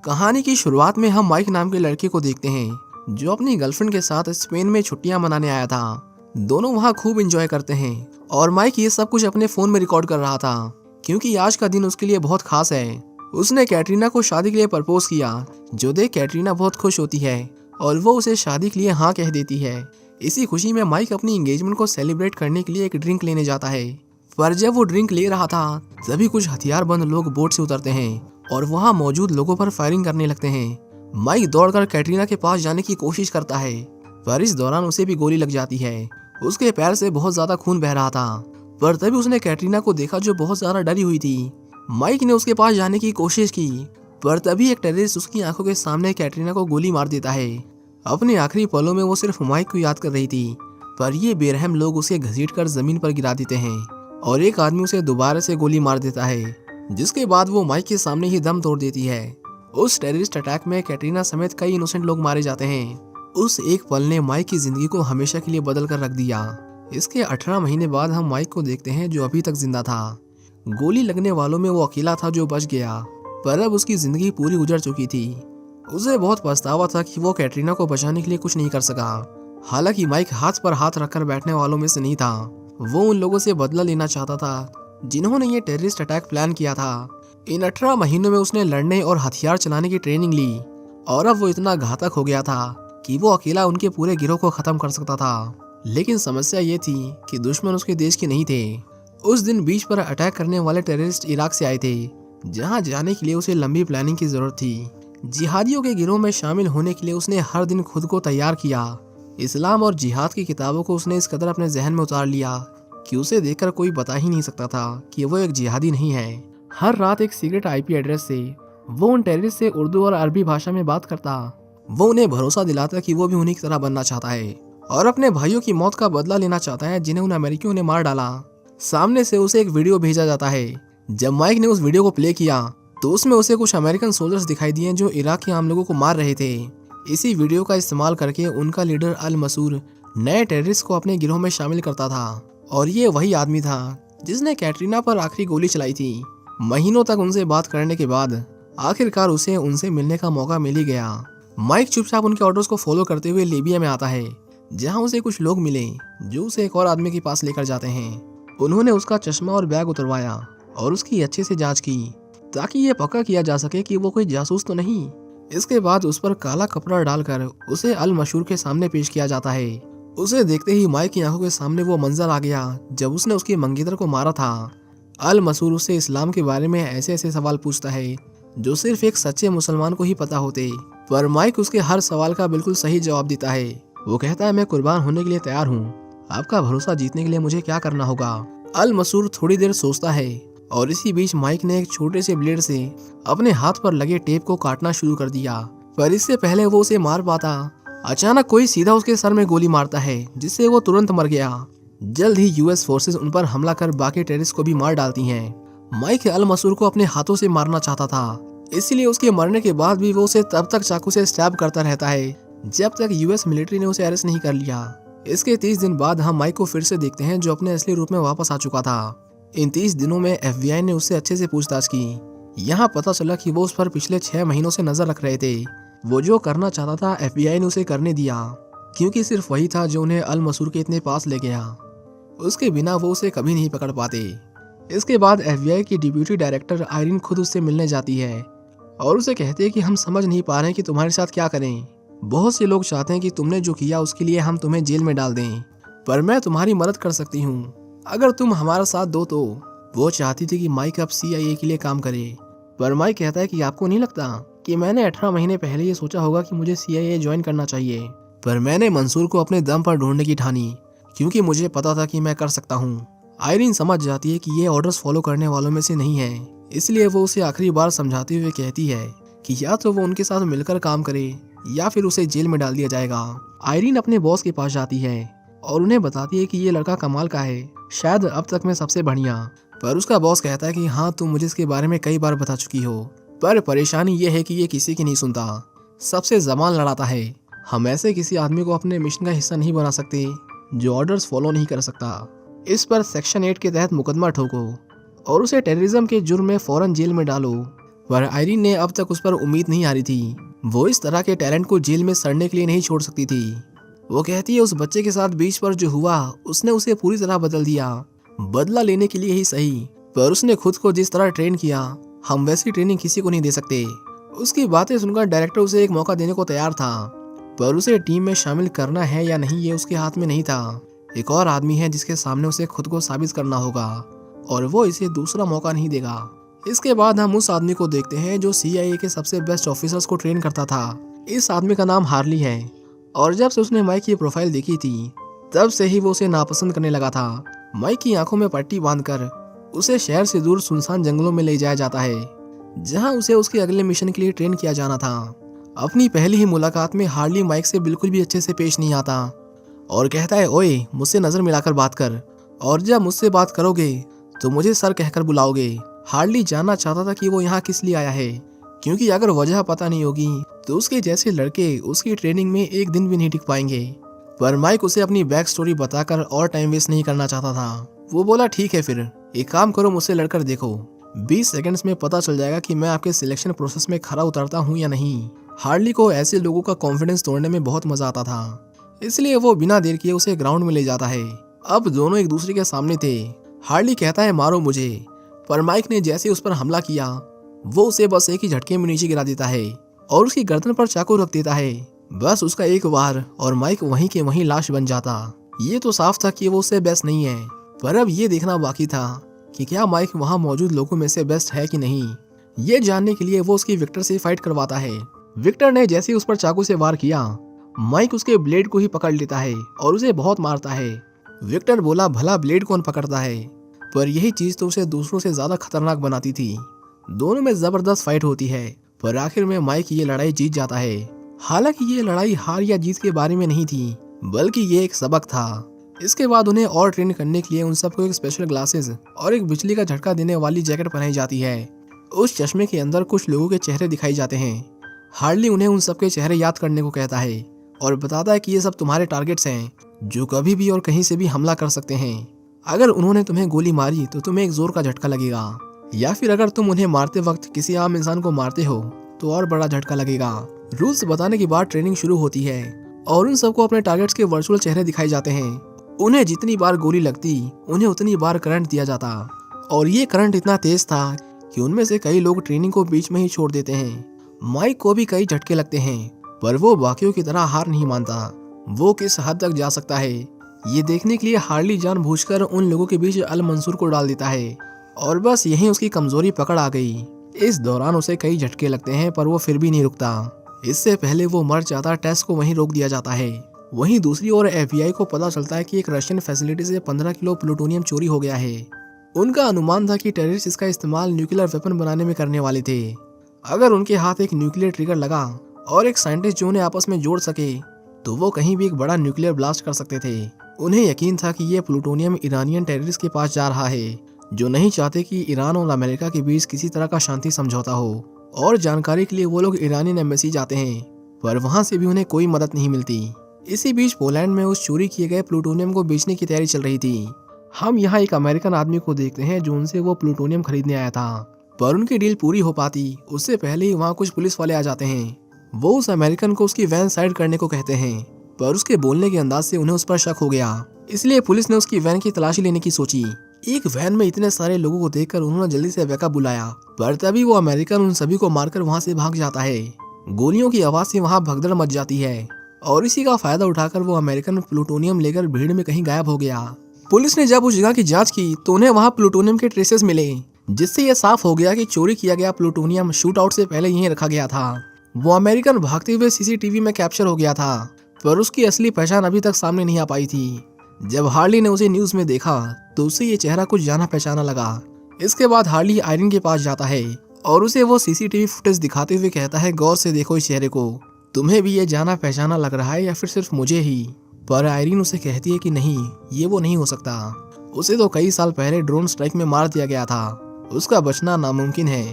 कहानी की शुरुआत में हम माइक नाम के लड़के को देखते हैं जो अपनी गर्लफ्रेंड के साथ स्पेन में छुट्टियां मनाने आया था। दोनों वहां खूब एंजॉय करते हैं और माइक ये सब कुछ अपने फोन में रिकॉर्ड कर रहा था क्योंकि आज का दिन उसके लिए बहुत खास है। उसने कैटरीना को शादी के लिए प्रपोज किया, जो देख कैटरीना बहुत खुश होती है और वो उसे शादी के लिए हाँ कह देती है। इसी खुशी में माइक अपनी एंगेजमेंट को सेलिब्रेट करने के लिए एक ड्रिंक लेने जाता है, पर जब वो ड्रिंक ले रहा था तभी कुछ हथियारबंद लोग बोट से उतरते हैं और वहां मौजूद लोगों पर फायरिंग करने लगते हैं। माइक दौड़कर कैटरीना के पास जाने की कोशिश करता है, पर इस दौरान उसे भी गोली लग जाती है। उसके पैर से बहुत ज्यादा खून बह रहा था, पर तभी उसने कैटरीना को देखा जो बहुत ज्यादा डरी हुई थी। माइक ने उसके पास जाने की कोशिश की, पर तभी एक टेररिस्ट उसकी आंखों के सामने कैटरीना को गोली मार देता है। अपने आखिरी पलों में वो सिर्फ माइक को याद कर रही थी, पर ये बेरहम लोग उसे घसीटकर जमीन पर गिरा देते हैं और एक आदमी उसे दोबारा से गोली मार देता है, जिसके बाद वो माइक के सामने ही दम तोड़ देती है। उस टेररिस्ट अटैक में कैटरीना समेत कई इनोसेंट लोग मारे जाते हैं। उस एक पल ने माइक की जिंदगी को हमेशा के लिए बदल कर रख दिया। इसके 18 महीने बाद हम माइक को देखते हैं जो अभी तक जिंदा था। गोली लगने वालों में वो अकेला था जो बच गया, पर अब उसकी जिंदगी पूरी गुजर चुकी थी। उसे बहुत पछतावा था कि वो कैटरीना को बचाने के लिए कुछ नहीं कर सका। हालांकि माइक हाथ पर हाथ रखकर बैठने वालों में से नहीं था। वो उन लोगों से बदला लेना चाहता था जिन्होंने ये टेररिस्ट अटैक प्लान किया था। इन 18 महीनों में उसने लड़ने और हथियार चलाने की ट्रेनिंग ली और अब वो इतना घातक हो गया था कि वो अकेला उनके पूरे गिरोह को खत्म कर सकता था। लेकिन समस्या ये थी कि दुश्मन उसके देश के नहीं थे। उस दिन बीच पर अटैक करने वाले टेररिस्ट इराक से आए थे, जहां जाने के लिए उसे लंबी प्लानिंग की जरूरत थी। जिहादियों के गिरोह में शामिल होने के लिए उसने हर दिन खुद को तैयार किया। इस्लाम और जिहाद की किताबों को उसने इस कदर अपने जहन में उतार लिया कि उसे देखकर कोई बता ही नहीं सकता था कि वो एक जिहादी नहीं है। हर रात एक सीक्रेट आईपी एड्रेस से वो उन टेररिस्ट से उर्दू और अरबी भाषा में बात करता। वो उन्हें भरोसा दिलाता कि वो भी उन्हीं की तरह बनना चाहता है और अपने भाइयों की मौत का बदला लेना चाहता है जिन्हें उन अमेरिकियों ने मार डाला। सामने से उसे एक वीडियो भेजा जाता है। जब माइक ने उस वीडियो को प्ले किया तो उसमें उसे कुछ अमेरिकन सोल्जर्स दिखाई दिए जो इराक के आम लोगों को मार रहे थे। इसी वीडियो का इस्तेमाल करके उनका लीडर अल मसूर नए टेररिस्ट को अपने गिरोह में शामिल करता था और ये वही आदमी था जिसने कैटरीना पर आखिरी गोली चलाई थी। महीनों तक उनसे बात करने के बाद आखिरकार उसे उनसे मिलने का मौका मिल ही गया। माइक चुपचाप उनके ऑर्डर्स को फॉलो करते हुए लीबिया में आता है, जहां उसे कुछ लोग मिले जो उसे एक और आदमी के पास लेकर जाते हैं। उन्होंने उसका चश्मा और बैग उतरवाया और उसकी अच्छे से जांच की ताकि ये पक्का किया जा सके कि वो कोई जासूस तो नहीं। इसके बाद उस पर काला कपड़ा डालकर उसे अल मशहूर के सामने पेश किया जाता है। उसे देखते ही माइक की आंखों के सामने वो मंजर आ गया जब उसने उसकी मंगेतर को मारा था। अल मसूर उससे इस्लाम के बारे में ऐसे ऐसे सवाल पूछता है जो सिर्फ एक सच्चे मुसलमान को ही पता होते, पर माइक उसके हर सवाल का बिल्कुल सही जवाब देता है। वो कहता है, मैं कुर्बान होने के लिए तैयार हूँ, आपका भरोसा जीतने के लिए मुझे क्या करना होगा। अल मसूर थोड़ी देर सोचता है और इसी बीच माइक ने एक छोटे से ब्लेड से अपने हाथ पर लगे टेप को काटना शुरू कर दिया, पर इससे पहले वो उसे मार पाता अचानक कोई सीधा उसके सर में गोली मारता है, जिससे वो तुरंत मर गया। जल्द ही यूएस फोर्सेस उन पर हमला कर बाकी टेररिस्ट को भी मार डालती हैं। माइक अल मसूर को अपने हाथों से मारना चाहता था, इसलिए उसके मरने के बाद भी वो उसे तब तक चाकू से स्टैब करता रहता है जब तक यूएस मिलिट्री ने उसे अरेस्ट नहीं कर लिया। इसके 30 दिन बाद हम माइक को फिर से देखते हैं जो अपने असली रूप में वापस आ चुका था। इन 30 दिनों में एफबीआई ने उससे अच्छे से पूछताछ की। यहाँ पता चला कि वो उस पर पिछले 6 महीनों से नजर रख रहे थे। वो जो करना चाहता था एफबीआई ने उसे करने दिया, क्योंकि सिर्फ वही था जो उन्हें अल मसूर के इतने पास ले गया। उसके बिना वो उसे कभी नहीं पकड़ पाते। इसके बाद एफबीआई की डिप्यूटी डायरेक्टर आयरीन खुद उससे मिलने जाती है और उसे कहती है कि हम समझ नहीं पा रहे कि तुम्हारे साथ क्या करें। बहुत से लोग चाहते हैं कि तुमने जो किया उसके लिए हम तुम्हें जेल में डाल दें, पर मैं तुम्हारी मदद कर सकती हूँ अगर तुम हमारा साथ दो तो। वो चाहती थी कि माइक अब CIA के लिए काम करे, पर माइक कहता है कि आपको नहीं लगता कि मैंने 18 महीने पहले ये सोचा होगा कि मुझे CIA ज्वाइन करना चाहिए, पर मैंने मंसूर को अपने दम पर ढूंढने की ठानी क्योंकि मुझे पता था कि मैं कर सकता हूँ। आयरीन समझ जाती है कि ये ऑर्डर्स फॉलो करने वालों में से नहीं है, इसलिए वो उसे आखिरी बार समझाते हुए कहती है कि या तो वो उनके साथ मिलकर काम करे या फिर उसे जेल में डाल दिया जाएगा। आयरीन अपने बॉस के पास जाती है और उन्हें बताती है कि ये लड़का कमाल का है, शायद अब तक में सबसे बढ़िया। पर उसका बॉस कहता है कि हाँ, तुम मुझे इसके बारे में कई बार बता चुकी हो, पर परेशानी ये है कि ये किसी की नहीं सुनता, सबसे जबान लड़ाता है। हम ऐसे किसी आदमी को अपने मिशन का हिस्सा नहीं बना सकते जो ऑर्डर्स फॉलो नहीं कर सकता। इस पर सेक्शन 8 के तहत मुकदमा ठोको और उसे टेररिज्म के जुर्म में फौरन जेल में डालो। पर आयरीन ने अब तक उस पर उम्मीद नहीं आ रही थी। वो इस तरह के टैलेंट को जेल में सड़ने के लिए नहीं छोड़ सकती थी। वो कहती है उस बच्चे के साथ बीच पर जो हुआ उसने उसे पूरी तरह बदल दिया, बदला लेने के लिए ही सही, पर उसने खुद को जिस तरह ट्रेन किया हम वैसी ट्रेनिंग किसी को नहीं दे सकते। उसकी बातें सुनकर डायरेक्टर उसे एक मौका देने को तैयार था, पर उसे टीम में शामिल करना है या नहीं ये उसके हाथ में नहीं था। एक और आदमी है जिसके सामने उसे खुद को साबित करना होगा और वो इसे दूसरा मौका नहीं देगा। इसके बाद हम उस आदमी को देखते हैं जो CIA के सबसे बेस्ट ऑफिसर्स को ट्रेन करता था। इस आदमी का नाम हार्ली है और जब से उसने माइक की प्रोफाइल देखी थी तब से ही वो उसे नापसंद करने लगा था। माइक की आंखों में पट्टी बांधकर उसे शहर से दूर सुनसान जंगलों में ले जाया जाता है जहां उसे उसके अगले मिशन के लिए ट्रेन किया जाना था। अपनी पहली ही मुलाकात में हार्ली माइक से बिल्कुल भी अच्छे से पेश नहीं आता और कहता है, ओए मुझसे नजर मिलाकर बात कर और जब मुझसे बात करोगे तो मुझे सर कहकर बुलाओगे। हार्ली जानना चाहता था कि वो यहाँ किस लिए आया है, क्योंकि अगर वजह पता नहीं होगी तो उसके जैसे लड़के उसकी ट्रेनिंग में एक दिन भी नहीं टिक पाएंगे। पर माइक उसे अपनी बैक स्टोरी बताकर और टाइम वेस्ट नहीं करना चाहता था। वो बोला, ठीक है फिर एक काम करो, मुझसे लड़कर देखो, 20 सेकंड्स में पता चल जाएगा कि मैं आपके सिलेक्शन प्रोसेस में खरा उतरता हूँ या नहीं। हार्ली को ऐसे लोगों का कॉन्फिडेंस तोड़ने में बहुत मजा आता था, इसलिए वो बिना देर किए उसे ग्राउंड में ले जाता है। अब दोनों एक दूसरे के सामने थे। हार्ली कहता है, मारो मुझे, पर माइक ने जैसे उस पर हमला किया वो उसे बस एक ही झटके में नीचे गिरा देता है और उसकी गर्दन पर चाकू रख देता है। बस उसका एक वार और माइक वहीं के वहीं लाश बन जाता। ये तो साफ था कि वो उससे बेस्ट नहीं है, पर अब ये देखना बाकी था कि क्या माइक वहाँ मौजूद लोगों में से बेस्ट है कि नहीं। ये जानने के लिए वो उसकी विक्टर से फाइट करवाता है। विक्टर ने जैसे ही उस पर चाकू से वार किया माइक उसके ब्लेड को ही पकड़ लेता है और उसे बहुत मारता है। विक्टर बोला, भला ब्लेड कौन पकड़ता है, पर यही चीज तो उसे दूसरों से ज्यादा खतरनाक बनाती थी। दोनों में जबरदस्त फाइट होती है, पर आखिर में माइक ये लड़ाई जीत जाता है। हालांकि ये लड़ाई हार या जीत के बारे में नहीं थी, बल्कि ये एक सबक था। इसके बाद उन्हें और ट्रेन करने के लिए उन सबको एक स्पेशल ग्लासेस और एक बिजली का झटका देने वाली जैकेट पहनाई जाती है। उस चश्मे के अंदर कुछ लोगों के चेहरे दिखाई जाते हैं। हार्ली उन्हें उन सबके चेहरे याद करने को कहता है और बताता है कि ये सब तुम्हारे टारगेट्स हैं जो कभी भी और कहीं से भी हमला कर सकते हैं। अगर उन्होंने तुम्हें गोली मारी तो तुम्हें एक जोर का झटका लगेगा, या फिर अगर तुम उन्हें मारते वक्त किसी आम इंसान को मारते हो तो और बड़ा झटका लगेगा। रूल्स बताने के बाद ट्रेनिंग शुरू होती है और उन सबको अपने टारगेट्स के वर्चुअल चेहरे दिखाए जाते हैं। उन्हें जितनी बार गोली लगती उन्हें उतनी बार करंट दिया जाता और ये करंट इतना तेज था कि उनमें से कई लोग ट्रेनिंग को बीच में ही छोड़ देते हैं। माइक को भी कई झटके लगते हैं, पर वो बाकियों की तरह हार नहीं मानता। वो किस हद तक जा सकता है ये देखने के लिए हार्ली जानबूझकर उन लोगों के बीच अल मंसूर को डाल देता है और बस यहीं उसकी कमजोरी पकड़ आ गई। इस दौरान उसे कई झटके लगते हैं, पर वो फिर भी नहीं रुकता। इससे पहले वो मर जाता, टेस्ट को वहीं रोक दिया जाता है। वहीं दूसरी ओर FBI को पता चलता है कि एक रशियन फैसिलिटी से 15 किलो प्लूटोनियम चोरी हो गया है। उनका अनुमान था कि टेररिस्ट इसका इस्तेमाल न्यूक्लियर वेपन बनाने में करने वाले थे। अगर उनके हाथ एक न्यूक्लियर ट्रिगर लगा और एक साइंटिस्ट जो उन्हें आपस में जोड़ सके तो वो कहीं भी एक बड़ा न्यूक्लियर ब्लास्ट कर सकते थे। उन्हें यकीन था कि ये प्लूटोनियम ईरानियन टेररिस्ट के पास जा रहा है जो नहीं चाहते कि ईरान और अमेरिका के बीच किसी तरह का शांति समझौता हो। और जानकारी के लिए वो लोग ईरानियन एम्बेसी जाते हैं, पर वहां से भी उन्हें कोई मदद नहीं मिलती। इसी बीच पोलैंड में उस चोरी किए गए प्लूटोनियम को बेचने की तैयारी चल रही थी। हम यहाँ एक अमेरिकन आदमी को देखते हैं जो उनसे वो प्लूटोनियम खरीदने आया था, पर उनकी डील पूरी हो पाती उससे पहले ही वहाँ कुछ पुलिस वाले आ जाते हैं। वो उस अमेरिकन को उसकी वैन साइड करने को कहते हैं, पर उसके बोलने के अंदाज से उन्हें उस पर शक हो गया। इसलिए पुलिस ने उसकी वैन की तलाशी लेने की सोची। एक वैन में इतने सारे लोगों को देखकर उन्होंने जल्दी से बैकअप बुलाया, पर तभी वो अमेरिकन उन सभी को मारकर वहाँ से भाग जाता है। गोलियों की आवाज से वहाँ भगदड़ मच जाती है और इसी का फायदा उठाकर वो अमेरिकन प्लूटोनियम लेकर भीड़ में कहीं गायब हो गया। पुलिस ने जब उस जगह की जांच की तो उन्हें वहाँ प्लूटोनियम के ट्रेसेस मिले, जिससे यह साफ हो गया कि चोरी किया गया प्लूटोनियम शूट आउट से पहले यहीं रखा गया था। वो अमेरिकन भागते हुए CCTV में कैप्चर हो गया था, पर उसकी असली पहचान अभी तक सामने नहीं आ पाई थी। जब हार्ली ने उसे न्यूज में देखा तो उसे ये चेहरा कुछ जाना पहचाना लगा। इसके बाद हार्ली आयरन के पास जाता है और उसे वो CCTV फुटेज दिखाते हुए कहता है, गौर से देखो इस चेहरे को, तुम्हें भी ये जाना पहचाना लग रहा है या फिर सिर्फ मुझे ही। पर आयरन उसे कहती है कि नहीं, ये वो नहीं हो सकता। उसे तो कई साल पहले ड्रोन स्ट्राइक में मार दिया गया था, उसका बचना नामुमकिन है।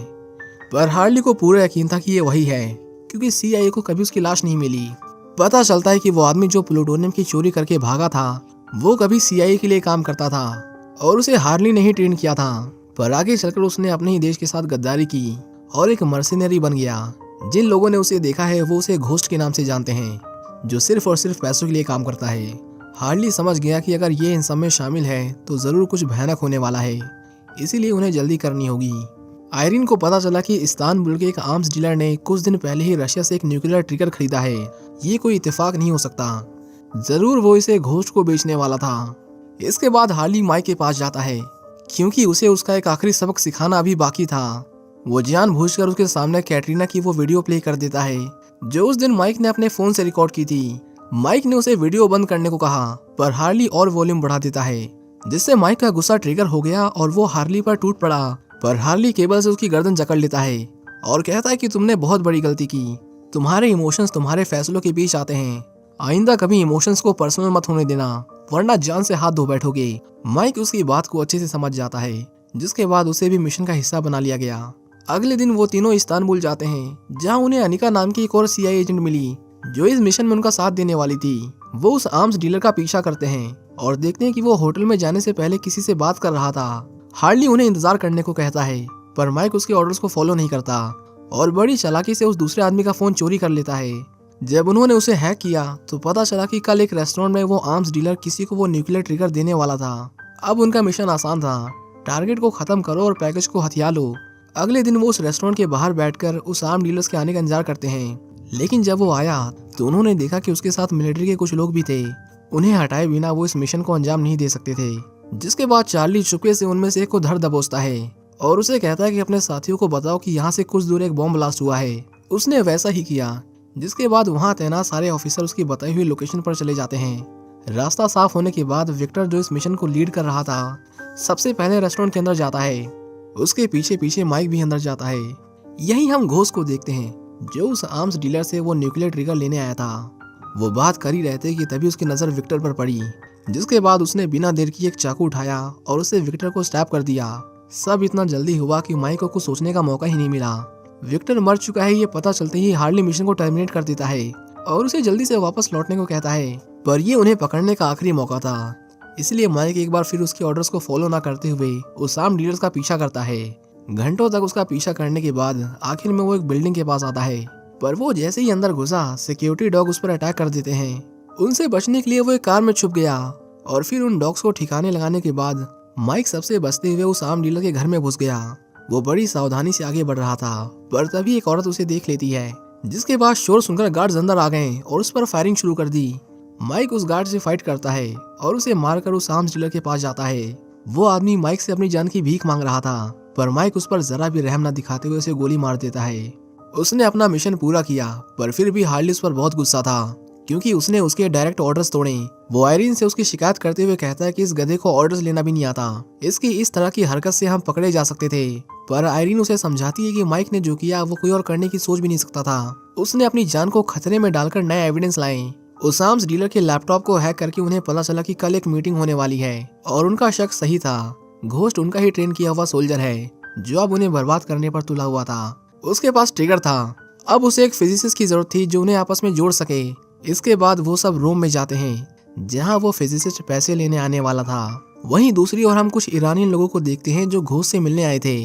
पर हार्ली को पूरा यकीन था कि ये वही है, क्योंकि CIA को कभी उसकी लाश नहीं मिली। पता चलता है कि वो आदमी जो प्लूटोनियम की चोरी करके भागा था वो कभी CIA के लिए काम करता था और उसे हार्ली ने ही ट्रेन किया था। पर आगे चलकर उसने अपने ही देश के साथ गद्दारी की और एक मर्सिनरी बन गया। जिन लोगों ने उसे देखा है वो उसे घोस्ट के नाम से जानते हैं, जो सिर्फ और सिर्फ पैसों के लिए काम करता है। हार्ली समझ गया कि अगर ये इन सब में शामिल है तो जरूर कुछ भयानक होने वाला है, इसीलिए उन्हें जल्दी करनी होगी। आयरिन को पता चला कि इस्तानबुल के एक आर्म्स डीलर ने कुछ दिन पहले ही रशिया से एक न्यूक्लियर ट्रिगर खरीदा है। ये कोई इत्तेफाक नहीं हो सकता, जरूर वो इसे घोस्ट को बेचने वाला था। इसके बाद हार्ली माइक के पास जाता है, क्योंकि उसे उसका एक आखिरी सबक सिखाना अभी बाकी था। वो जानबूझकर उसके सामने कैटरीना की वो वीडियो प्ले कर देता है, जो उस दिन माइक ने अपने फोन से रिकॉर्ड की थी। माइक ने उसे वीडियो बंद करने को कहा, पर हार्ली और वॉल्यूम बढ़ा देता है, जिससे माइक का गुस्सा ट्रिगर हो गया और वो हार्ली पर टूट पड़ा। पर हार्ली केबल से उसकी गर्दन जकड़ लेता है और कहता है कि तुमने बहुत बड़ी गलती की। तुम्हारे इमोशंस तुम्हारे फैसलों के बीच आते हैं। आइंदा कभी इमोशंस को पर्सनल मत होने देना, वरना जान से हाथ धो बैठोगे। माइक उसकी बात को अच्छे से समझ जाता है, जिसके बाद उसे भी मिशन का हिस्सा बना लिया गया। अगले दिन वो तीनों इस्तानबुल जाते हैं, जहाँ उन्हें अनिका नाम की एक और CIA एजेंट मिली, जो इस मिशन में उनका साथ देने वाली थी। वो उस आर्म्स डीलर का पीछा करते हैं और देखते हैं कि वो होटल में जाने से पहले किसी से बात कर रहा था। हार्ली उन्हें इंतजार करने को कहता है, पर माइक उसके ऑर्डर्स को फॉलो नहीं करता और बड़ी चालाकी से उस दूसरे आदमी का फोन चोरी कर लेता है। जब उन्होंने उसे हैक किया तो पता चला कि कल एक रेस्टोरेंट में वो आर्म्स डीलर किसी को वो न्यूक्लियर ट्रिगर देने वाला था। अब उनका मिशन आसान था, टारगेट को खत्म करो और पैकेज को हथिया लो। अगले दिन वो उस रेस्टोरेंट के बाहर बैठकर उस आर्म डीलर्स के आने का इंतजार करते हैं, लेकिन जब वो आया तो उन्होंने देखा कि उसके साथ मिलिट्री के कुछ लोग भी थे। उन्हें हटाए बिना वो इस मिशन को अंजाम नहीं दे सकते थे। जिसके बाद चार्ली चुपके से उनमें से एक को धर दबोचता है और उसे कहता है कि अपने साथियों को बताओ कि यहाँ से कुछ दूर एक बॉम्ब ब्लास्ट हुआ है। उसने वैसा ही किया, जिसके बाद वहाँ तैनात सारे ऑफिसर उसकी बताई हुई लोकेशन पर चले जाते हैं। रास्ता साफ होने के बाद विक्टर, जो इस मिशन को लीड कर रहा था, सबसे पहले रेस्टोरेंट के अंदर जाता है। उसके पीछे पीछे माइक भी अंदर जाता है। यही हम घोस्ट को देखते हैं, जो उस आर्म्स डीलर से वो न्यूक्लियर ट्रिगर लेने आया था। वो बात कर ही रहते कि तभी उसकी नजर विक्टर पर पड़ी, जिसके बाद उसने बिना देर किए एक चाकू उठाया और उसे विक्टर को स्टैब कर दिया। सब इतना जल्दी हुआ कि माइक को कुछ सोचने का मौका ही नहीं मिला। विक्टर मर चुका है ये पता चलते ही हार्ली मिशन को टर्मिनेट कर देता है और उसे जल्दी से वापस लौटने को कहता है, पर ये उन्हें पकड़ने का आखिरी मौका था। इसलिए माइक एक बार फिर उसके ऑर्डर्स को फॉलो ना करते हुए उस आर्म डीलर्स का पीछा करता है। घंटों तक उसका पीछा करने के बाद आखिर में वो एक बिल्डिंग के पास आता है, पर वो जैसे ही अंदर घुसा सिक्योरिटी डॉग उस पर अटैक कर देते हैं। उनसे बचने के लिए वो एक कार में छुप गया और फिर उन डॉग्स को ठिकाने लगाने के बाद माइक सबसे बचते हुए उस आर्म डीलर के घर में घुस गया। वो बड़ी सावधानी से आगे बढ़ रहा था, पर तभी एक औरत उसे देख लेती है, जिसके बाद शोर सुनकर गार्ड्स अंदर आ गए और उस पर फायरिंग शुरू कर दी। माइक उस गार्ड से फाइट करता है और उसे मारकर उस आर्म्स डीलर के पास जाता है। वो आदमी माइक से अपनी जान की भीख मांग रहा था, पर माइक उस पर जरा भी रहम न दिखाते हुए उसे गोली मार देता है। उसने अपना मिशन पूरा किया, पर फिर भी हार्ली उस पर बहुत गुस्सा था, क्योंकि उसने उसके डायरेक्ट ऑर्डर्स तोड़े। वो आयरिन से उसकी शिकायत करते हुए कहता है कि इस गधे को ऑर्डर्स लेना भी नहीं आता, इसकी इस तरह की हरकत से हम पकड़े जा सकते थे। पर आयरिन उसे समझाती है कि माइक ने जो किया वो कोई और करने की सोच भी नहीं सकता था। उसने अपनी जान को खतरे में डालकर नए एविडेंस लाए। उस आर्म्स डीलर के लैपटॉप को हैक करके उन्हें पता चला कि कल एक मीटिंग होने वाली है और उनका शक सही था। घोस्ट उनका ही ट्रेन किया हुआ सोल्जर है, जो अब उन्हें बर्बाद करने पर तुला हुआ था। उसके पास ट्रिगर था, अब उसे एक फिजिसिस्ट की जरूरत थी जो उन्हें आपस में जोड़ सके। इसके बाद वो सब रूम में जाते हैं, जहां वो फिजिसिस्ट पैसे लेने आने वाला था। वहीं दूसरी ओर हम कुछ ईरानियन लोगों को देखते हैं जो घोस्ट से मिलने आए थे।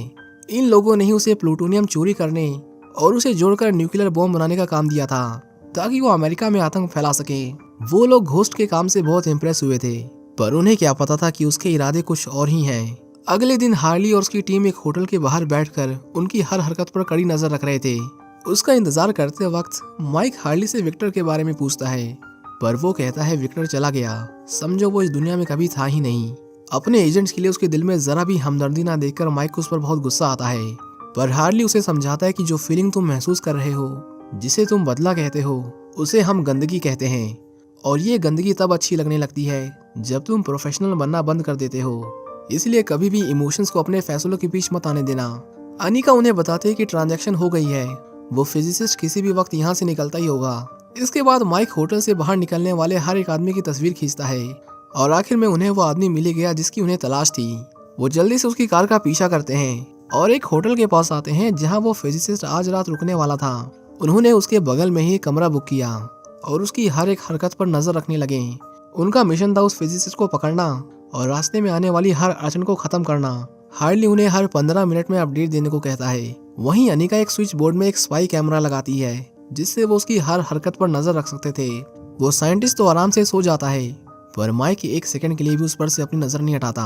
इन लोगों ने ही उसे प्लूटोनियम चोरी करने और उसे जोड़कर न्यूक्लियर बॉम्ब बनाने का काम दिया था, ताकि वो अमेरिका में आतंक फैला सके। वो लोग घोस्ट के काम से बहुत इम्प्रेस हुए थे, पर उन्हें क्या पता था कि उसके इरादे कुछ और ही हैं। अगले दिन हार्ली और उसकी टीम एक होटल के बाहर बैठकर उनकी हर हरकत पर कड़ी नजर रख रहे थे। उसका इंतजार करते वक्त माइक हार्ली से विक्टर के बारे में पूछता है, पर वो कहता है विक्टर चला गया, समझो वो इस दुनिया में कभी था ही नहीं। अपने एजेंट्स के लिए उसके दिल में जरा भी हमदर्दी ना देखकर माइक को उस पर बहुत गुस्सा आता है, पर हार्ली उसे समझाता है कि जो फीलिंग तुम महसूस कर रहे हो, जिसे तुम बदला कहते हो, उसे हम गंदगी कहते हैं, और ये गंदगी तब अच्छी लगने लगती है जब तुम प्रोफेशनल बनना बंद कर देते हो। इसलिए कभी भी इमोशंस को अपने फैसलों के बीच मत आने देना। अनिका उन्हें बताते हैं कि ट्रांजैक्शन हो गई है, वो फिजिसिस्ट किसी भी वक्त यहाँ से निकलता ही होगा। इसके बाद माइक होटल से बाहर निकलने वाले हर एक आदमी की तस्वीर खींचता है और आखिर में उन्हें वो आदमी मिल गया जिसकी उन्हें तलाश थी। वो जल्दी से उसकी कार का पीछा करते हैं और एक होटल के पास आते हैं जहाँ वो फिजिसिस्ट आज रात रुकने वाला था। उन्होंने उसके बगल में ही कमरा बुक किया और उसकी हर एक हरकत पर नजर रखने लगे। उनका मिशन था उस फिजिसिस्ट को पकड़ना और रास्ते में आने वाली हर अड़चन को खत्म करना। हार्ली उन्हें हर 15 मिनट में अपडेट देने को कहता है। वहीं अनिका एक स्विच बोर्ड में एक स्पाई कैमरा लगाती है जिससे वो उसकी हर हरकत पर नजर रख सकते थे। वो साइंटिस्ट तो आराम से सो जाता है पर माइक एक सेकंड के लिए भी उस पर से अपनी नजर नहीं हटाता।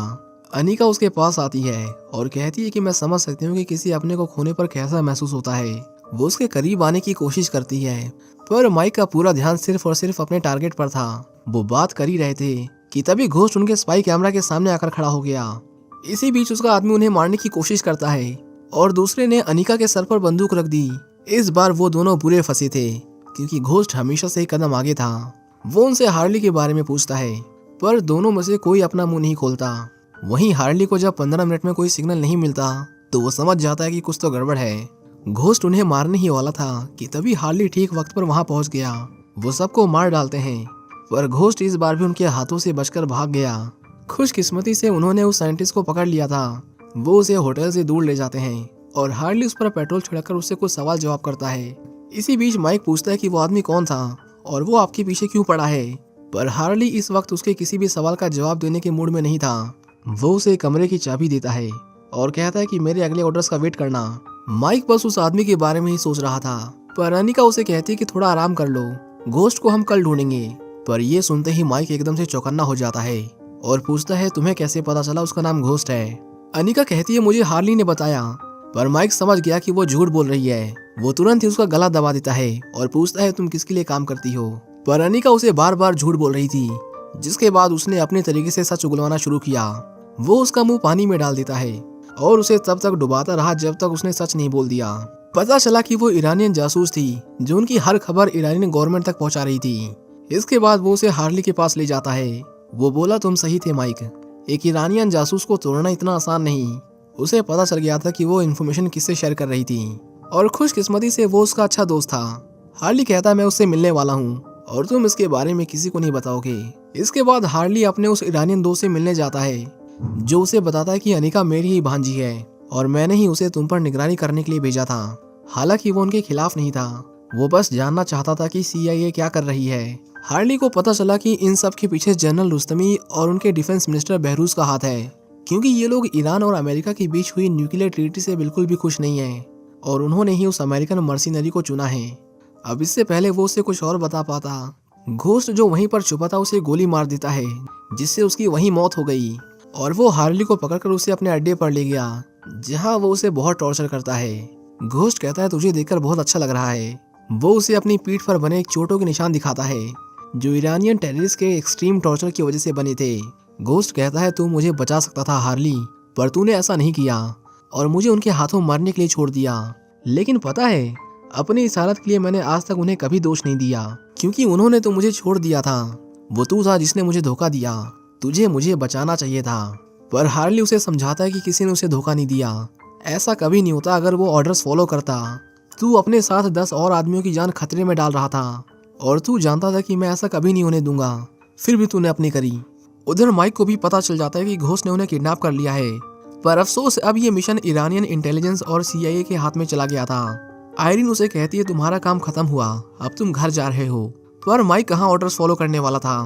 अनिका उसके पास आती है और कहती है कि मैं समझ सकती हूँ कि किसी अपने को खोने पर कैसा महसूस होता है। वो उसके करीब आने की कोशिश करती है पर माइक का पूरा ध्यान सिर्फ और सिर्फ अपने टारगेट पर था। वो बात कर ही रहे थे कि तभी घोस्ट उनके स्पाई कैमरा के सामने आकर खड़ा हो गया। इसी बीच उसका आदमी उन्हें मारने की कोशिश करता है और दूसरे ने अनिका के सर पर बंदूक रख दी। इस बार वो दोनों बुरे फंसे थे क्योंकि घोस्ट हमेशा से एक कदम आगे था। वो उनसे हार्ली के बारे में पूछता है पर दोनों में से कोई अपना मुंह नहीं खोलता। वहीं हार्ली को जब 15 मिनट में कोई सिग्नल नहीं मिलता तो वो समझ जाता है कि कुछ तो गड़बड़ है। घोस्ट उन्हें मारने ही वाला था कि तभी हार्ली ठीक वक्त पर वहां पहुंच गया। वो सबको मार डालते हैं पर घोस्ट इस बार भी उनके हाथों से बचकर भाग गया। खुशकिस्मती से उन्होंने उस साइंटिस्ट को पकड़ लिया था। वो उसे होटल से दूर ले जाते हैं और हार्ली उस पर पेट्रोल छिड़ककर उससे कुछ सवाल जवाब करता है। इसी बीच माइक पूछता है कि वो आदमी कौन था और वो आपके पीछे क्यों पड़ा है, पर हार्ली इस वक्त उसके किसी भी सवाल का जवाब देने के मूड में नहीं था। वो उसे कमरे की चाबी देता है और कहता है कि मेरे अगले ऑर्डर्स का वेट करना। माइक बस उस आदमी के बारे में ही सोच रहा था पर अनिका उसे कहती है कि थोड़ा आराम कर लो, घोस्ट को हम कल ढूंढेंगे। पर ये सुनते ही माइक एकदम से चौकन्ना हो जाता है और पूछता है तुम्हें कैसे पता चला उसका नाम घोस्ट है। अनिका कहती है मुझे हार्ली ने बताया, पर माइक समझ गया कि वो झूठ बोल रही है। वो तुरंत ही उसका गला दबा देता है और पूछता है तुम किसके लिए काम करती हो। पर अनिका उसे बार बार झूठ बोल रही थी जिसके बाद उसने अपने तरीके से सच उगलवाना शुरू किया। वो उसका मुंह पानी में डाल देता है और उसे तब तक डुबाता रहा जब तक उसने सच नहीं बोल दिया। पता चला कि वो ईरानियन जासूस थी जो उनकी हर खबर ईरानियन गवर्नमेंट तक पहुंचा रही थी। इसके बाद वो उसे हार्ली के पास ले जाता है। वो बोला तुम सही थे माइक, एक ईरानियन जासूस को तोड़ना इतना आसान नहीं। उसे पता चल गया था कि वो इन्फॉर्मेशन किससे शेयर कर रही थी और खुशकिस्मती से वो उसका अच्छा दोस्त था। हार्ली कहता मैं उससे मिलने वाला हूँ और तुम इसके बारे में किसी को नहीं बताओगे। इसके बाद हार्ली अपने उस ईरानियन दोस्त से मिलने जाता है जो उसे बताता है कि अनिका मेरी ही भांजी है और मैंने ही उसे तुम पर निगरानी करने के लिए भेजा था। हालांकि वो उनके खिलाफ नहीं था, वो बस जानना चाहता था कि CIA क्या कर रही है। हार्ली को पता चला कि इन सब के पीछे जनरल रुस्तमी और उनके डिफेंस मिनिस्टर बहरूज का हाथ है क्योंकि ये लोग ईरान और अमेरिका के बीच हुई न्यूक्लियर ट्रीटी से बिल्कुल भी खुश नहीं है और उन्होंने ही उस अमेरिकन मर्सिनरी को चुना है। अब इससे पहले वो उसे कुछ और बता पाता, घोस्ट जो वहीं पर छुपा था उसे गोली मार देता है जिससे उसकी वहीं मौत हो गई और वो हार्ली को पकड़कर उसे अपने अड्डे पर ले गया जहां वो उसे बहुत टॉर्चर करता है। घोस्ट कहता है तुझे देखकर बहुत अच्छा लग रहा है। वो उसे अपनी पीठ पर बने एक चोटों के निशान दिखाता है जो ईरानियन टेररिस्ट के एक्सट्रीम टॉर्चर की वजह से बने थे। घोस्ट कहता है तू मुझे बचा सकता था हार्ली, पर तूने ऐसा नहीं किया और मुझे उनके हाथों मरने के लिए छोड़ दिया। लेकिन पता है अपनी इस हालत के लिए मैंने आज तक उन्हें कभी दोष नहीं दिया क्योंकि उन्होंने तो मुझे छोड़ दिया था। वो तू था जिसने मुझे धोखा दिया, तुझे मुझे बचाना चाहिए था। पर हार्ली उसे समझाता है कि किसी ने उसे धोखा नहीं दिया, ऐसा कभी नहीं होता अगर वो ऑर्डर्स फॉलो करता। तू अपने साथ 10 और आदमियों की जान खतरे में डाल रहा था और तू जानता था कि मैं ऐसा कभी नहीं होने दूंगा, फिर भी तूने अपनी करी। उधर माइक को भी पता चल जाता है कि घोस्ट ने उन्हें किडनैप कर लिया है, पर अफसोस अब ये मिशन ईरानियन इंटेलिजेंस और CIA के हाथ में चला गया था। आयरिन उसे कहती है तुम्हारा काम खत्म हुआ, अब तुम घर जा रहे हो। पर माइक कहाँ ऑर्डर्स फॉलो करने वाला था,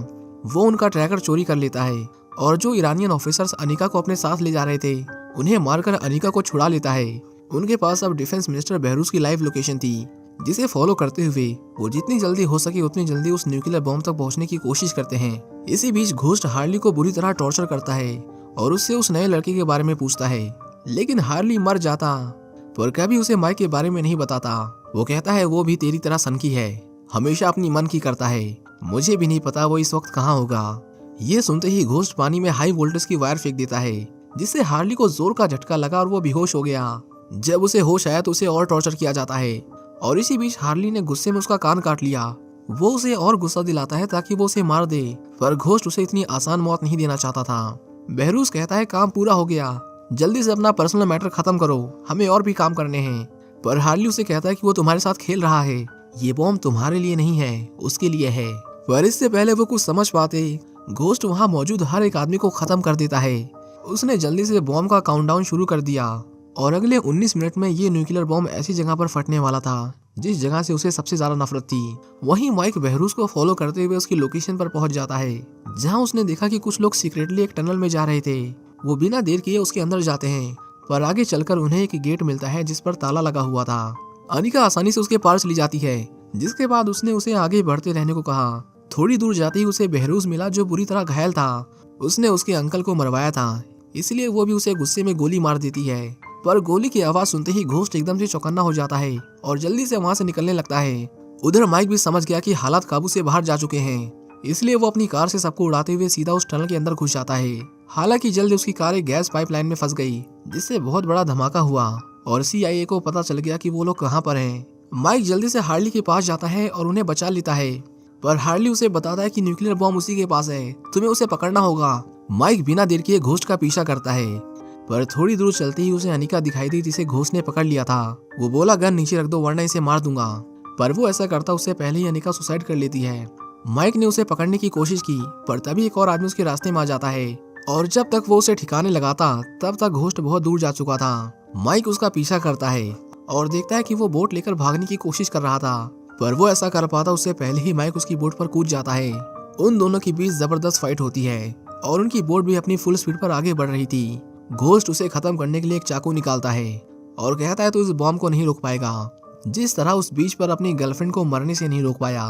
वो उनका ट्रैकर चोरी कर लेता है और जो ईरानियन ऑफिसर्स अनिका को अपने साथ ले जा रहे थे उन्हें मारकर अनिका को छुड़ा लेता है। उनके पास अब डिफेंस मिनिस्टर बहरूज की लाइव लोकेशन थी जिसे फॉलो करते हुए वो जितनी जल्दी हो सके उतनी जल्दी उस न्यूक्लियर बॉम्ब तक पहुंचने की कोशिश करते हैं। इसी बीच घोस्ट हार्ली को बुरी तरह टॉर्चर करता है और उससे उस नए लड़के के बारे में पूछता है, लेकिन हार्ली मर जाता पर कभी उसे माइक के बारे में नहीं बताता। वो कहता है वो भी तेरी तरह सनकी है, हमेशा अपनी मन की करता है, मुझे भी नहीं पता वो इस वक्त कहाँ होगा। ये सुनते ही घोस्ट पानी में हाई वोल्टेज की वायर फेंक देता है जिससे हार्ली को जोर का झटका लगा और वो बेहोश हो गया। जब उसे होश आया तो उसे और टॉर्चर किया जाता है और इसी बीच हार्ली ने गुस्से में उसका कान काट लिया। वो उसे और गुस्सा दिलाता है ताकि वो उसे मार दे, पर घोस्ट उसे इतनी आसान मौत नहीं देना चाहता था। बहरूज कहता है काम पूरा हो गया, जल्दी से अपना पर्सनल मैटर खत्म करो, हमें और भी काम करने हैं। पर हार्ली उसे कहता है कि वो तुम्हारे साथ खेल रहा है, ये बॉम्ब तुम्हारे लिए नहीं है, उसके लिए है। पर इससे पहले वो कुछ समझ पाते घोस्ट वहाँ मौजूद हर एक आदमी को खत्म कर देता है। उसने जल्दी से बॉम्ब का काउंटडाउन शुरू कर दिया और अगले 19 मिनट में ये न्यूक्लियर बॉम्ब ऐसी जगह पर फटने वाला था जिस जगह से उसे सबसे ज्यादा नफरत थी। वहीं माइक बहरूज को फॉलो करते हुए उसकी लोकेशन पर पहुंच जाता है जहां उसने देखा कि कुछ लोग सीक्रेटली एक टनल में जा रहे थे। वो बिना देर किए उसके अंदर जाते हैं, पर आगे चलकर उन्हें एक गेट मिलता है जिस पर ताला लगा हुआ था। अनिका आसानी से उसके पार चली जाती है, जिसके बाद उसने उसे आगे बढ़ते रहने को कहा। थोड़ी दूर जाते ही उसे बहरूज मिला जो बुरी तरह घायल था। उसने उसके अंकल को मरवाया था, इसलिए वो भी उसे गुस्से में गोली मार देती है। पर गोली की आवाज सुनते ही घोस्ट एकदम से चौकन्ना हो जाता है और जल्दी से वहां से निकलने लगता है। उधर माइक भी समझ गया कि हालात काबू से बाहर जा चुके हैं, इसलिए वो अपनी कार से सबको उड़ाते हुए सीधा उस टनल के अंदर घुस जाता है। हालांकि जल्द उसकी कार एक गैस पाइपलाइन में फंस गई, जिससे बहुत बड़ा धमाका हुआ और CIA को पता चल गया कि वो लोग कहाँ पर हैं। माइक जल्दी से हार्ली के पास जाता है और उन्हें बचा लेता है, पर हार्ली उसे बताता है कि न्यूक्लियर बॉम्ब उसी के पास है, तुम्हें उसे पकड़ना होगा। माइक बिना देर किए घोस्ट का पीछा करता है, पर थोड़ी दूर चलते ही उसे अनिका दिखाई दी जिसे घोस्ट ने पकड़ लिया था। वो बोला गन नीचे रख दो वरना इसे मार दूंगा, पर वो ऐसा करता उससे पहले ही अनिका सुसाइड कर लेती है। माइक ने उसे पकड़ने की कोशिश की, पर तभी एक और आदमी उसके रास्ते में आ जाता है और जब तक वो उसे ठिकाने लगाता तब तक घोस्ट बहुत दूर जा चुका था। माइक उसका पीछा करता है और देखता है कि वो बोट लेकर भागने की कोशिश कर रहा था, पर वो ऐसा कर पाता उससे पहले ही माइक उसकी बोट पर कूद जाता है। उन दोनों के बीच जबरदस्त फाइट होती है और उनकी बोट भी अपनी फुल स्पीड पर आगे बढ़ रही थी। घोस्ट उसे खत्म करने के लिए एक चाकू निकालता है और कहता है तो इस बॉम्ब को नहीं रोक पाएगा, जिस तरह उस बीच पर अपनी गर्लफ्रेंड को मरने से नहीं रोक पाया।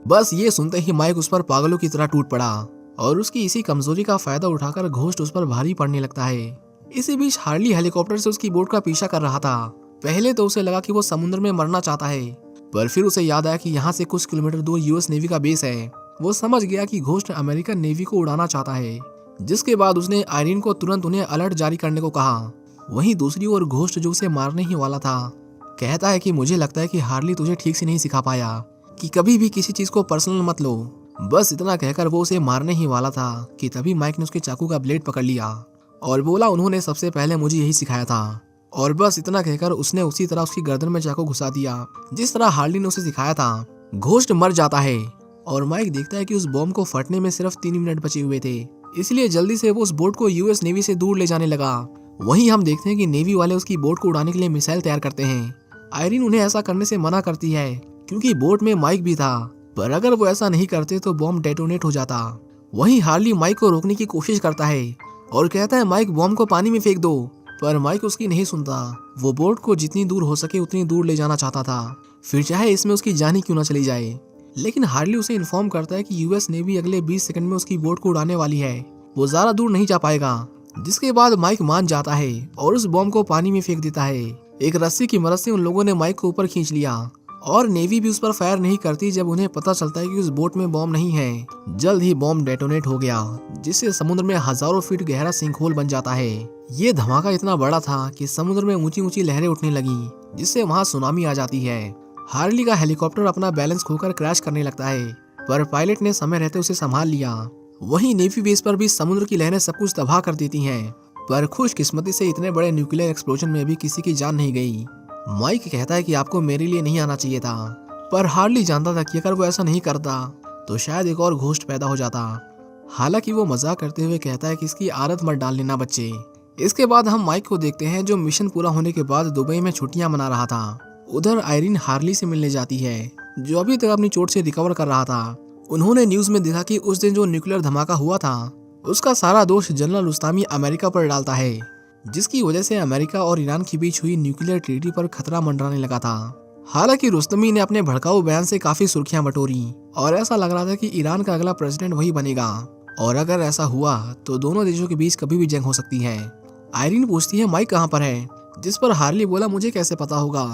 बस ये सुनते ही माइक उस पर पागलों की तरह टूट पड़ा और उसकी इसी कमजोरी का फायदा उठाकर घोस्ट उस पर भारी पड़ने लगता है। इसी बीच हार्ली हेलीकॉप्टर से उसकी बोट का पीछा कर रहा था। पहले तो उसे लगा कि वो समुद्र में मरना चाहता है, पर फिर उसे याद आया कि यहाँ से कुछ किलोमीटर दूर US नेवी का बेस है। वो समझ गया कि घोस्ट अमेरिकन नेवी को उड़ाना चाहता है, जिसके बाद उसने आयरीन को तुरंत उन्हें अलर्ट जारी करने को कहा। वहीं दूसरी ओर घोस्ट जो उसे मारने ही वाला था कहता है कि मुझे लगता है कि हार्ली तुझे ठीक से नहीं सिखा पाया कि कभी भी किसी चीज को पर्सनल मत लो। बस इतना कहकर वो उसे मारने ही वाला था कि तभी माइक ने उसके चाकू का ब्लेड पकड़ लिया और बोला उन्होंने सबसे पहले मुझे यही सिखाया था। और बस इतना कहकर उसने उसी तरह उसकी गर्दन में चाकू घुसा दिया जिस तरह हार्ली ने उसे सिखाया था। घोस्ट मर जाता है और माइक देखता है कि उस बॉम्ब को फटने में सिर्फ 3 मिनट बचे हुए थे, इसलिए जल्दी से वो उस बोट को US नेवी से दूर ले जाने लगा। वहीं हम देखते हैं कि नेवी वाले उसकी बोट को उड़ाने के लिए मिसाइल तैयार करते हैं। आयरीन उन्हें ऐसा करने से मना करती है क्योंकि बोट में माइक भी था, पर अगर वो ऐसा नहीं करते तो बॉम्ब डेटोनेट हो जाता। वहीं हार्ली माइक को रोकने की कोशिश करता है और कहता है माइक बॉम्ब को पानी में फेंक दो, पर माइक उसकी नहीं सुनता। वो बोट को जितनी दूर हो सके उतनी दूर ले जाना चाहता था, फिर चाहे इसमें उसकी जान ही क्यों ना चली जाए। लेकिन हार्ली उसे इन्फॉर्म करता है कि US नेवी अगले 20 सेकंड में उसकी बोट को उड़ाने वाली है, वो ज्यादा दूर नहीं जा पाएगा। जिसके बाद माइक मान जाता है और उस बॉम्ब को पानी में फेंक देता है। एक रस्सी की मदद से उन लोगों ने माइक को ऊपर खींच लिया और नेवी भी उस पर फायर नहीं करती जब उन्हें पता चलता है कि उस बोट में बॉम्ब नहीं है। जल्द ही बॉम्ब डेटोनेट हो गया जिससे समुद्र में हजारों फीट गहरा सिंकहोल बन जाता है। ये धमाका इतना बड़ा था कि समुद्र में ऊंची ऊंची लहरें उठने लगी, जिससे वहाँ सुनामी आ जाती है। हार्ली का हेलीकॉप्टर अपना बैलेंस खोकर क्रैश करने लगता है, पर पायलट ने समय रहते उसे संभाल लिया। वहीं नेवी बेस पर भी समुद्र की लहरें सब कुछ तबाह कर देती हैं, पर खुशकिस्मती से इतने बड़े न्यूक्लियर एक्सप्लोजन में भी किसी की जान नहीं गई। माइक कहता है कि आपको मेरे लिए नहीं आना चाहिए था, पर हार्ली जानता था कि अगर वो ऐसा नहीं करता तो शायद एक और घोस्ट पैदा हो जाता। हालांकि वो मजाक करते हुए कहता है कि इसकी आदत मत डाल लेना बच्चे। इसके बाद हम माइक को देखते हैं जो मिशन पूरा होने के बाद दुबई में छुट्टियां मना रहा था। उधर आयरीन हार्ली से मिलने जाती है जो अभी तक अपनी चोट से रिकवर कर रहा था। उन्होंने न्यूज में देखा कि उस दिन जो न्यूक्लियर धमाका हुआ था उसका सारा दोष जनरल रुस्तामी अमेरिका पर डालता है, जिसकी वजह से अमेरिका और ईरान के बीच हुई न्यूक्लियर ट्रीटी पर खतरा मंडराने लगा था। हालांकि रुस्तमी ने अपने भड़काऊ बयान से काफी सुर्खियां बटोरी और ऐसा लग रहा था कि ईरान का अगला प्रेसिडेंट वही बनेगा, और अगर ऐसा हुआ तो दोनों देशों के बीच कभी भी जंग हो सकती है। आयरीन पूछती है माइक कहाँ पर है, जिस पर हार्ली बोला मुझे कैसे पता होगा।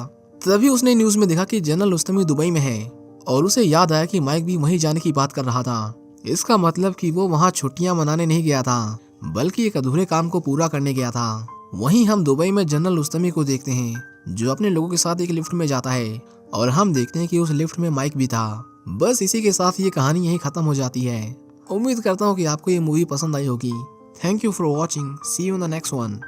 तभी उसने न्यूज में देखा कि जनरल रुस्तमी दुबई में है और उसे याद आया कि माइक भी वहीं जाने की बात कर रहा था। इसका मतलब कि वो वहाँ छुट्टियां मनाने नहीं गया था, बल्कि एक अधूरे काम को पूरा करने गया था। वहीं हम दुबई में जनरल रुस्तमी को देखते हैं जो अपने लोगों के साथ एक लिफ्ट में जाता है और हम देखते हैं कि उस लिफ्ट में माइक भी था। बस इसी के साथ ये कहानी यहीं खत्म हो जाती है। उम्मीद करता हूँ कि आपको ये मूवी पसंद आई होगी। Thank you for watching, see you in the next one.